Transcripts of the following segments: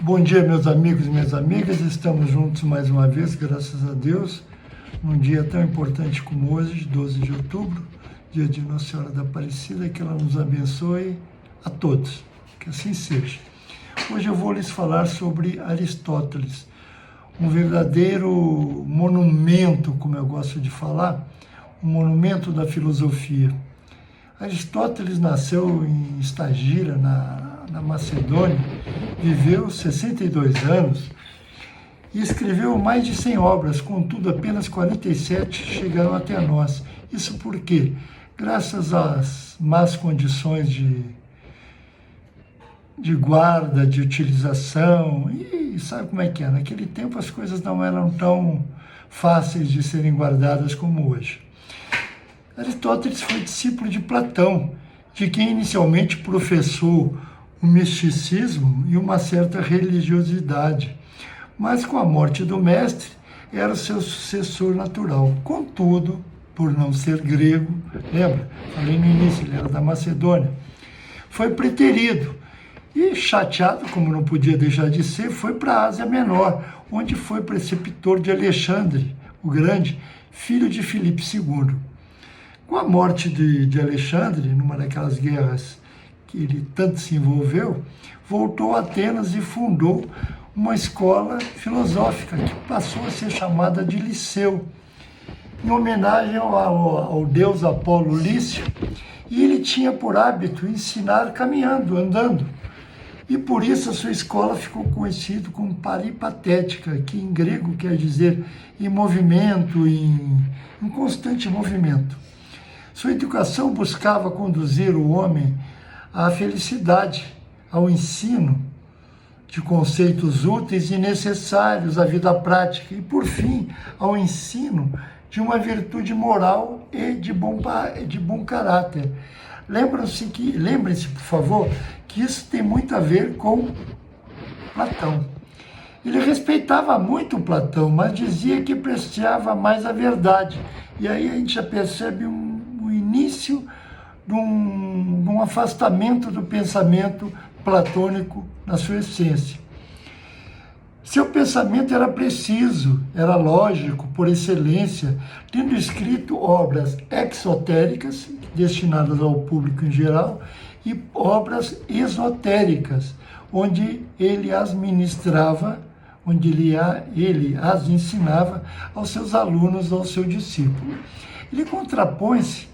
Bom dia, meus amigos e minhas amigas. Estamos juntos mais uma vez, graças a Deus, num dia tão importante como hoje, 12 de outubro, dia de Nossa Senhora da Aparecida. Que ela nos abençoe a todos, que assim seja. Hoje eu vou lhes falar sobre Aristóteles, um verdadeiro monumento, como eu gosto de falar, um monumento da filosofia. Aristóteles nasceu em Estagira, na Macedônia, viveu 62 anos e escreveu mais de 100 obras, contudo apenas 47 chegaram até nós. Isso porque, graças às más condições de guarda, de utilização, e sabe como é que é? Naquele tempo as coisas não eram tão fáceis de serem guardadas como hoje. Aristóteles foi discípulo de Platão, de quem inicialmente professou o misticismo e uma certa religiosidade, mas com a morte do mestre era o seu sucessor natural. Contudo, por não ser grego, lembra? Falei no início, ele era da Macedônia, foi preterido e, chateado, como não podia deixar de ser, foi para a Ásia Menor, onde foi preceptor de Alexandre o Grande, filho de Filipe II. Com a morte de Alexandre, numa daquelas guerras que ele tanto se envolveu, voltou a Atenas e fundou uma escola filosófica que passou a ser chamada de Liceu, em homenagem ao deus Apolo Lício, e ele tinha por hábito ensinar caminhando, andando. E por isso a sua escola ficou conhecida como Paripatética, que em grego quer dizer em movimento, em constante movimento. Sua educação buscava conduzir o homem à felicidade, ao ensino de conceitos úteis e necessários à vida prática e, por fim, ao ensino de uma virtude moral e de bom caráter. Lembrem-se, por favor, que isso tem muito a ver com Platão. Ele respeitava muito Platão, mas dizia que apreciava mais a verdade. E aí a gente já percebe o início de um afastamento do pensamento platônico na sua essência. Seu pensamento era preciso, era lógico, por excelência, tendo escrito obras exotéricas, destinadas ao público em geral, e obras esotéricas, onde ele as ministrava, onde ele as ensinava aos seus alunos, ao seu discípulo. Ele contrapõe-se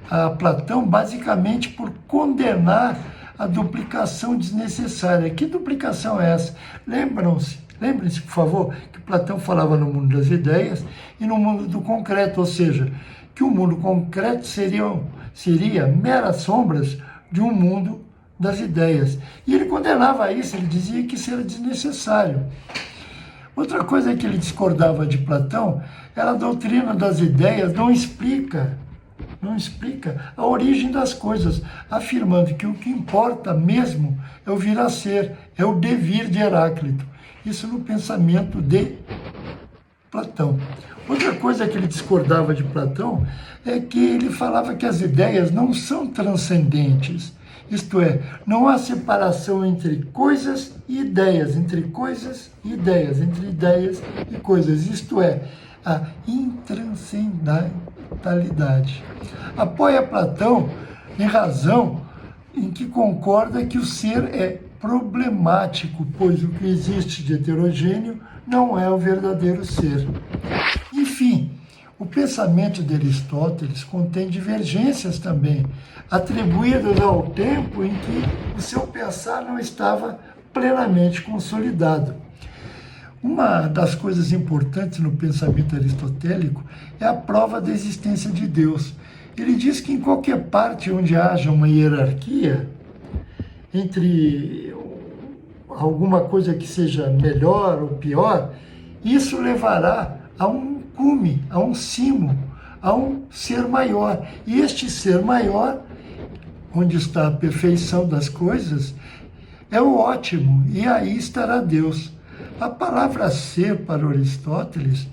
a Platão basicamente por condenar a duplicação desnecessária. Que duplicação é essa? Lembrem-se, por favor, que Platão falava no mundo das ideias e no mundo do concreto, ou seja, que o mundo concreto seria meras sombras de um mundo das ideias. E ele condenava isso, ele dizia que isso era desnecessário. Outra coisa que ele discordava de Platão era a doutrina das ideias não explica a origem das coisas, afirmando que o que importa mesmo é o vir a ser, é o devir de Heráclito. Isso no pensamento de Platão. Outra coisa que ele discordava de Platão é que ele falava que as ideias não são transcendentes, isto é, não há separação entre coisas e ideias, entre coisas e ideias, entre ideias e coisas, isto é, a intranscendentalidade. Apoia Platão em razão em que concorda que o ser é problemático, pois o que existe de heterogêneo não é o verdadeiro ser. Enfim, o pensamento de Aristóteles contém divergências também, atribuídas ao tempo em que o seu pensar não estava plenamente consolidado. Uma das coisas importantes no pensamento aristotélico é a prova da existência de Deus. Ele diz que em qualquer parte onde haja uma hierarquia entre alguma coisa que seja melhor ou pior, isso levará a um cume, a um cimo, a um ser maior. E este ser maior, onde está a perfeição das coisas, é o ótimo, e aí estará Deus. A palavra ser para Aristóteles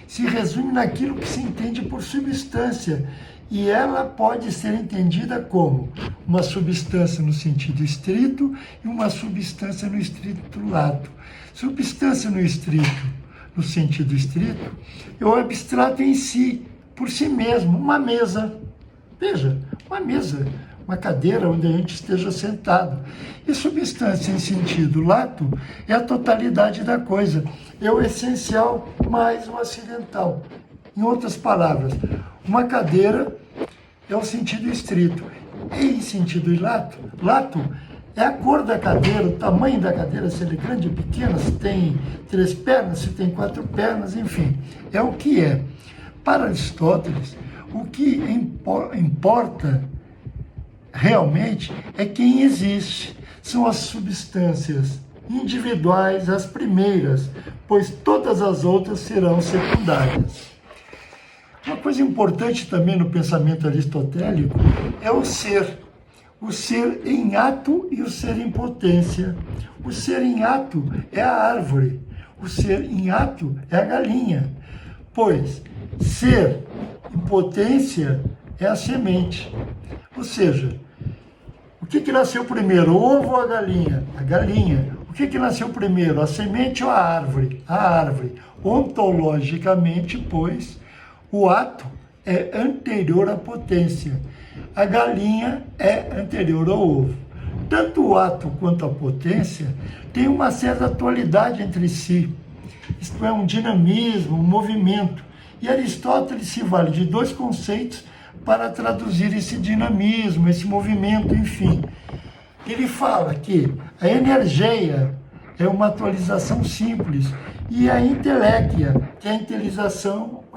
se resume naquilo que se entende por substância e ela pode ser entendida como uma substância no sentido estrito e uma substância no estrito lato. Substância no sentido estrito, é o abstrato em si, por si mesmo, uma mesa. Veja, uma mesa, uma cadeira onde a gente esteja sentado. E substância em sentido lato é a totalidade da coisa, é o essencial mais o acidental. Em outras palavras, uma cadeira é o sentido estrito. E em sentido lato é a cor da cadeira, o tamanho da cadeira, se ela é grande ou pequena, se tem 3 pernas, se tem 4 pernas, enfim, é o que é. Para Aristóteles, o que importa realmente é quem existe. São as substâncias individuais, as primeiras, pois todas as outras serão secundárias. Uma coisa importante também no pensamento aristotélico é o ser em ato e o ser em potência. O ser em ato é a árvore, o ser em ato é a galinha, pois ser em potência é a semente. Ou seja, o que nasceu primeiro, o ovo ou a galinha? A galinha. O que nasceu primeiro, a semente ou a árvore? A árvore. Ontologicamente, pois, o ato é anterior à potência. A galinha é anterior ao ovo. Tanto o ato quanto a potência têm uma certa atualidade entre si. Isto é, um dinamismo, um movimento. E Aristóteles se vale de 2 conceitos para traduzir esse dinamismo, esse movimento, enfim. Ele fala que a energia é uma atualização simples e a inteléquia, que é a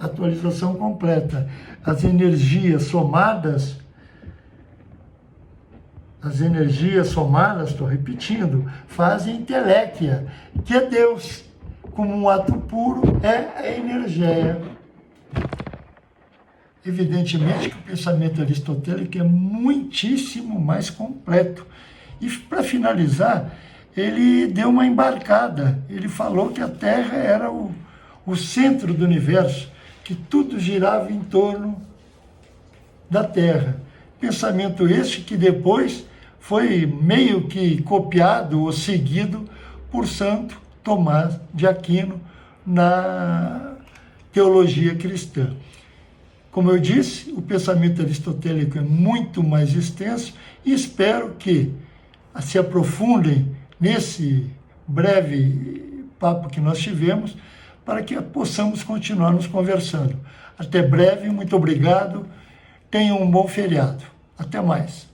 atualização completa. As energias somadas, estou repetindo, fazem inteléquia, que é Deus. Como um ato puro é a energia. Evidentemente que o pensamento aristotélico é muitíssimo mais completo. E para finalizar, ele deu uma embarcada. Ele falou que a Terra era o centro do universo, que tudo girava em torno da Terra. Pensamento este que depois foi meio que copiado ou seguido por Santo Tomás de Aquino na teologia cristã. Como eu disse, o pensamento aristotélico é muito mais extenso e espero que se aprofundem nesse breve papo que nós tivemos para que possamos continuar nos conversando. Até breve, muito obrigado, tenham um bom feriado. Até mais.